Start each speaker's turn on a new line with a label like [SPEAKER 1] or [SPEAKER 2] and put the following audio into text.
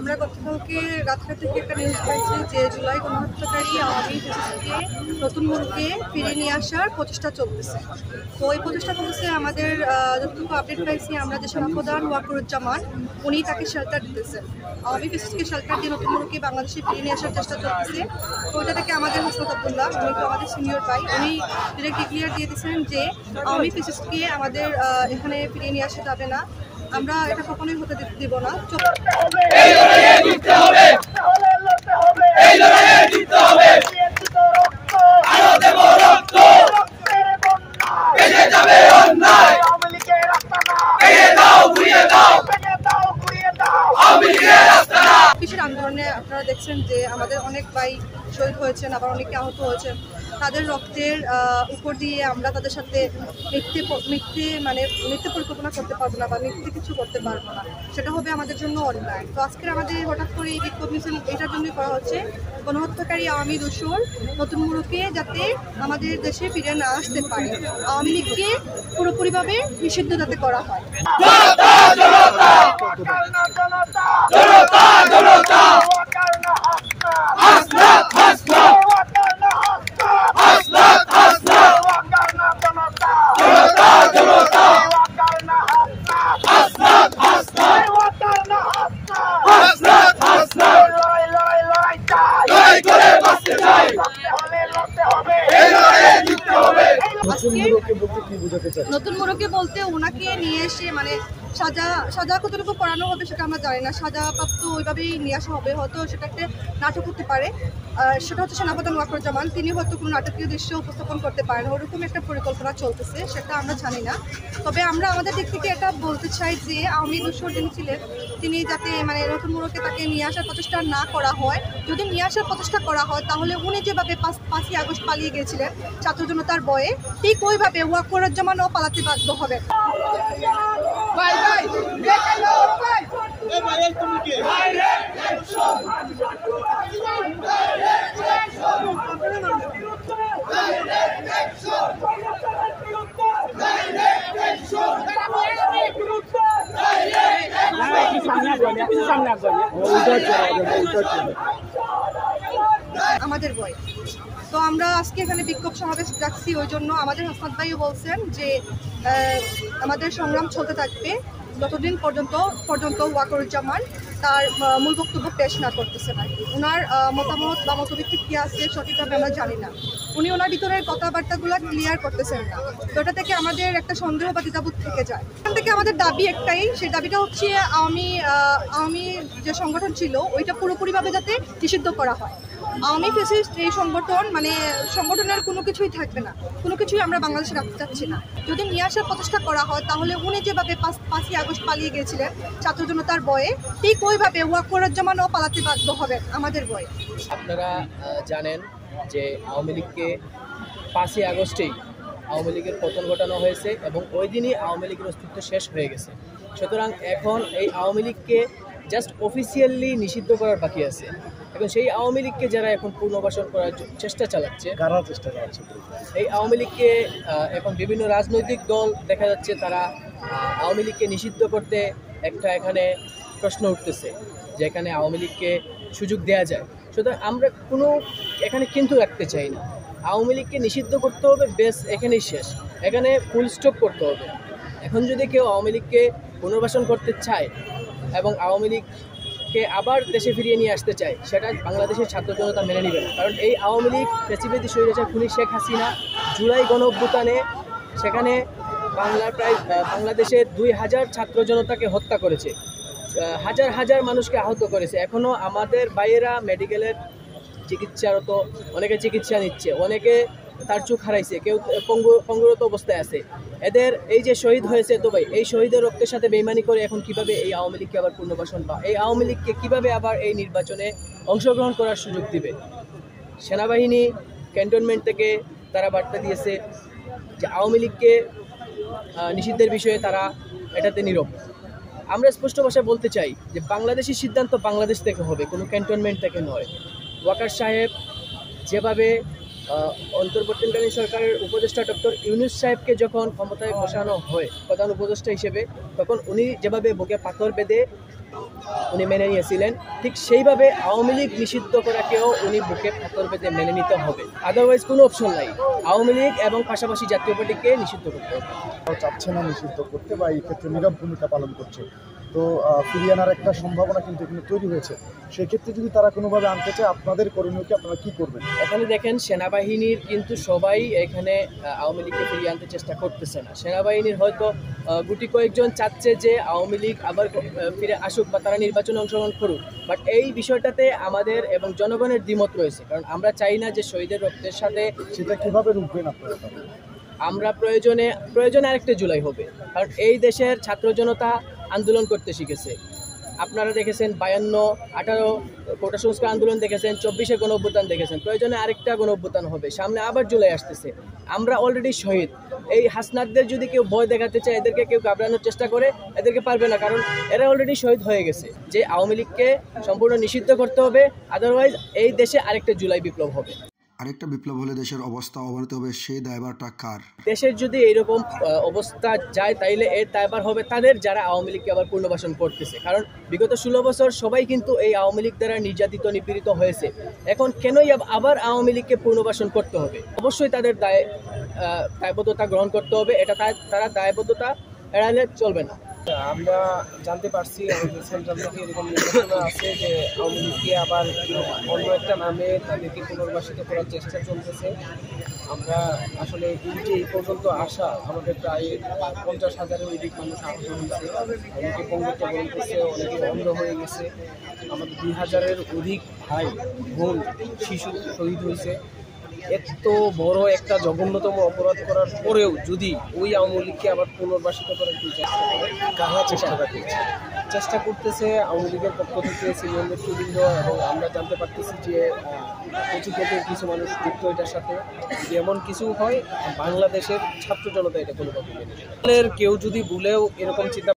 [SPEAKER 1] আমরা গতকালকে রাত্রে থেকে একটা নিউজ পাইছি যে জুলাই গণহত্যাকারী আওয়ামী ফ্যাসিস্টকে নতুন মুলুকে ফিরিয়ে নিয়ে আসার প্রচেষ্টা চলতেছে। তো এই প্রচেষ্টা চলতেছে আমাদের যতটুকু আপডেট পাইছি আমরা যে সেনাপ্রধান ওয়াকারুজ্জামান উনি তাকে শেল্টার দিতেছেন। আওয়ামী ফ্যাসিস্টকে শেল্টার দিয়ে নতুন মুলুকে বাংলাদেশে ফিরিয়ে নিয়ে আসার চেষ্টা চলতেছে। তো ওইটা থেকে আমাদের হাসনাত আব্দুল্লাহ উনি তো আমাদের সিনিয়র ভাই, উনি ডিরেক্ট ডিক্লিয়ার দিয়ে দিয়েছেন যে আওয়ামী ফ্যাসিস্টকে আমাদের এখানে ফিরিয়ে নিয়ে আসা যাবে না, আমরা এটা কখনোই হতে দিব না। কিসের আন্দোলনে আপনারা দেখছেন যে আমাদের অনেক ভাই শহীদ হয়েছেন, আবার অনেকে আহত হয়েছেন। তাদের রক্তের উপর দিয়ে আমরা তাদের সাথে মিথ্যে পরিকল্পনা করতে পারবো না বা মিথ্যে কিছু করতে পারবো না, সেটা হবে আমাদের জন্য অন্যায়। তো আজকের আমাদের হঠাৎ করে এই বিক্ষোভ মিছিল এটার জন্যই করা হচ্ছে, গণহত্যাকারী আওয়ামী দোসর নতুন মুলুকে যাতে আমাদের দেশে ফিরে না আসতে পারে, আওয়ামী লীগকে পুরোপুরিভাবে নিষিদ্ধ যাতে করা হয়। নতুন মুলুকে বলতে ওনাকে নিয়ে এসে সাজা কতটুকু করানো হবে সেটা আমরা জানি না, সাজাপ্রাপ্ত ওইভাবেই নিয়ে আসা হবে। হয়তো সেটা একটা নাটক হতে পারে, সেটা হচ্ছে সেনাপ্রধান ওয়াকারুজ্জামান তিনি হয়তো কোনো নাটকীয় দৃশ্য উপস্থাপন করতে পারেন, ওরকম একটা পরিকল্পনা চলতেছে, সেটা আমরা জানি না। তবে আমরা আমাদের দিক থেকে এটা বলতে চাই যে আওয়ামী দোসর যিনি ছিলেন তিনি যাতে নতুন মুলুকে তাকে নিয়ে আসার প্রচেষ্টা না করা হয়। যদি নিয়ে আসার প্রচেষ্টা করা হয় তাহলে উনি যেভাবে 5ই আগস্ট পালিয়ে গিয়েছিলেন ছাত্র জনতার ভয়ে, ঠিক ওইভাবে ওয়াকারুজ্জামানও পালাতে বাধ্য হবে। আমাদের ভয় তো আমরা আজকে এখানে বিক্ষোভ সমাবেশ রাখছি, ওই জন্য আমাদের হাসনাত ভাইও বলছেন যে আমাদের সংগ্রাম চলতে থাকবে যতদিন পর্যন্ত ওয়াকারুজ্জামান তার মূল বক্তব্য পেশ না করতেছেন আর কি। ওনার মতামত বা মতভিত্তিক কী আছে সঠিকভাবে আমরা জানি না, উনি ওনার ভিতরের কথাবার্তাগুলো ক্লিয়ার করতেছেন না, তো এটা থেকে আমাদের একটা সন্দেহ বা দ্বিধাবোধ থেকে যায়। এখান থেকে আমাদের দাবি একটাই, সেই দাবিটা হচ্ছে আওয়ামী যে সংগঠন ছিল ওইটা পুরোপুরিভাবে যাতে নিষিদ্ধ করা হয়। আওয়ামী ফ্যাসিস্ট এই সংগঠনের কোনো কিছুই থাকবে না, কোনো কিছুই আমরা বাংলাদেশে রাখতে চাচ্ছি না। যদি নিয়ে আসার প্রচেষ্টা করা হয় তাহলে উনি যেভাবে 5ই আগস্ট পালিয়ে গিয়েছিলেন ছাত্র জনতার ভয়ে, ঠিক ওইভাবে ওয়াকারুজ্জামানও পালাতে বাধ্য হবে আমাদের ভয়ে।
[SPEAKER 2] আপনারা জানেন যে আওয়ামী লীগকে 5ই আগস্টেই আওয়ামী লীগের পতন ঘটানো হয়েছে এবং ওই দিনই আওয়ামী লীগের অস্তিত্ব শেষ হয়ে গেছে। সুতরাং এখন এই আওয়ামী লীগকে জাস্ট অফিসিয়ালি নিষিদ্ধ করার বাকি আছে। এখন সেই আওয়ামী লীগকে যারা এখন পুনর্বাসন করার চেষ্টা চালাচ্ছে, এই আওয়ামী লীগকে এখন বিভিন্ন রাজনৈতিক দল দেখা যাচ্ছে তারা আওয়ামী লীগকে নিষিদ্ধ করতে একটা এখানে প্রশ্ন উঠতেছে যে এখানে আওয়ামী লীগকে সুযোগ দেওয়া যায়। সুতরাং আমরা কোনো এখানে কিন্তু রাখতে চাই না, আওয়ামী লীগকে নিষিদ্ধ করতে হবে, বেশ এখানেই শেষ, এখানে ফুল স্টপ করতে হবে। এখন যদি কেউ আওয়ামী লীগকে পুনর্বাসন করতে চায় এবং আওয়ামী লীগকে আবার দেশে ফিরিয়ে নিয়ে আসতে চায়, সেটা বাংলাদেশের ছাত্র জনতা মেনে নেবে না। কারণ এই আওয়ামী লীগ ফ্যাসিবাদী স্বৈরাচার খুনি শেখ হাসিনা জুলাই গণঅভ্যুত্থানে সেখানে বাংলাদেশের 2000 ছাত্র জনতাকে হত্যা করেছে, হাজার হাজার মানুষকে আহত করেছে। এখনও আমাদের ভাইয়েরা মেডিকেলের চিকিৎসারত, অনেকে চিকিৎসা নিচ্ছে, অনেকে তার চোখ হারাইছে, কেউ পঙ্গুরত অবস্থায় আছে। এদের এই যে শহীদ হয়েছে, তো ভাই এই শহীদের রক্তের সাথে বেইমানি করে এখন কিভাবে এই আওয়ামী লীগকে আবার পুনর্বাসন বা এই আওয়ামী লীগকে কীভাবে আবার এই নির্বাচনে অংশগ্রহণ করার সুযোগ দিবে? সেনাবাহিনী ক্যান্টনমেন্ট থেকে তারা বার্তা দিয়েছে যে আওয়ামী লীগকে নিষিদ্ধের বিষয়ে তারা এটাতে নীরব। আমরা স্পষ্ট ভাষায় বলতে চাই যে বাংলাদেশের সিদ্ধান্ত বাংলাদেশ থেকে হবে, কোনো ক্যান্টনমেন্ট থেকে নয়। ওয়াকার সাহেব যেভাবে অন্তর্বর্তীকালীন সরকারের উপদেষ্টা ডক্টর ইউনূস সাহেবকে যখন ক্ষমতায় বসানো হয় প্রধান উপদেষ্টা হিসেবে, তখন উনি যেভাবে বুকে পাথর বেঁধে উনি মেনে নিয়েছিলেন, ঠিক সেইভাবে আওয়ামী লীগ নিষিদ্ধ করাকেও উনি বুকে পাথর বেঁধে মেনে নিতে হবে। আদারওয়াইজ কোনো অপশন নাই, আওয়ামী লীগ এবং পাশাপাশি জাতীয় পার্টিকে নিষিদ্ধ করতে হবে।
[SPEAKER 3] চাচ্ছে না নিষিদ্ধ করতে বা এই ক্ষেত্রে নীরব ভূমিকা পালন করছে, তো ফিরিয়ে আনার একটা সম্ভাবনা কিন্তু এখানে তৈরি হয়েছে। সেক্ষেত্রে যদি তারা কোনোভাবে আনতে চায়, আপনাদের করণীয় কি, আপনারা কী করবেন?
[SPEAKER 2] এখানে দেখেন সেনাবাহিনীর কিন্তু সবাই এখানে আওয়ামী লীগকে ফিরিয়ে আনতে চেষ্টা করতেছে না। সেনাবাহিনীর হয়তো গুটি কয়েকজন চাচ্ছে যে আওয়ামী লীগ আবার ফিরে আসুক বা তারা নির্বাচনে অংশগ্রহণ করুক, বাট এই বিষয়টাতে আমাদের এবং জনগণের দ্বিমত রয়েছে। কারণ আমরা চাই না যে শহীদের রক্তের সাথে,
[SPEAKER 3] সেটা কীভাবে রুখবেন আপনারা?
[SPEAKER 2] আমরা প্রয়োজনে আরেকটা জুলাই হবে, কারণ এই দেশের ছাত্র জনতা আন্দোলন করতে শিখেছে। আপনারা দেখেছেন 52, 18 কোটা সংস্কার আন্দোলন দেখেছেন, 24-এ গণঅভ্যুত্থান দেখেছেন, প্রয়োজনে আরেকটা গণঅভ্যুত্থান হবে, সামনে আবার জুলাই আসতেছে। আমরা অলরেডি শহীদ। এই হাসনাতদের যদি কেউ ভয় দেখাতে চায়, এদেরকে কেউ ঘাবড়ানোর চেষ্টা করে, এদেরকে পারবে না, কারণ এরা অলরেডি শহীদ হয়ে গেছে। যে আওয়ামী লীগকে সম্পূর্ণ নিষিদ্ধ করতে হবে, আদারওয়াইজ এই দেশে আরেকটা জুলাই বিপ্লব হবে।
[SPEAKER 4] আরেকটা বিপ্লব হলে দেশের অবস্থা অবনতি হবে, সেই দায়ভারটা কার?
[SPEAKER 2] দেশের যদি এইরকম অবস্থা যায়, তাইলে এর দায়ভার হবে তাদের, যারা আওয়ামী লীগকে আবার পুনর্বাসন করতেছে। কারণ বিগত 16 বছর সবাই কিন্তু এই আওয়ামী লীগ দ্বারা নির্যাতিত নিপীড়িত হয়েছে। এখন কেনই আবার আওয়ামী লীগকে পুনর্বাসন করতে হবে? অবশ্যই তাদের দায়বদ্ধতা গ্রহণ করতে হবে, এটা তারা দায়বদ্ধতা এড়ালে চলবে না।
[SPEAKER 5] আমরা জানতে পারছি আমাদের সেন্ট্রাল থেকে এরকম নির্দেশনা আছে যে আওয়ামী লীগকে আবার অন্য একটা নামে তাদেরকে পুনর্বাসিত করার চেষ্টা চলতেছে। আমরা আসলে এই পর্যন্ত আসা আমাদের প্রায় 50,000-এর অধিক মানুষ আহত হয়েছে, অনেকে পঙ্গুত্ব বরণ করছে, অনেকে অন্ধ হয়ে গেছে, আমাদের 2,000-এর অধিক ভাই বোন শিশু শহীদ হয়েছে। এত বড় একটা জঘন্যতম অপরাধ করার পরেও যদি ওই আওয়ামী লীগকে আবার পুনর্বাসিত করার কি চেষ্টা করে, কারা চেষ্টা করতেছে আওয়ামী লীগের পক্ষ থেকে সিনিয়র নেতৃবৃন্দ, এবং আমরা জানতে পারতেছি যে কিছু মানুষ যুক্ত এটার সাথে। যেমন কিছু হয়, বাংলাদেশের ছাত্র জনতা এটা কোনোভাবে মেনে নেয়। কেউ যদি ভুলেও এরকম চিন্তা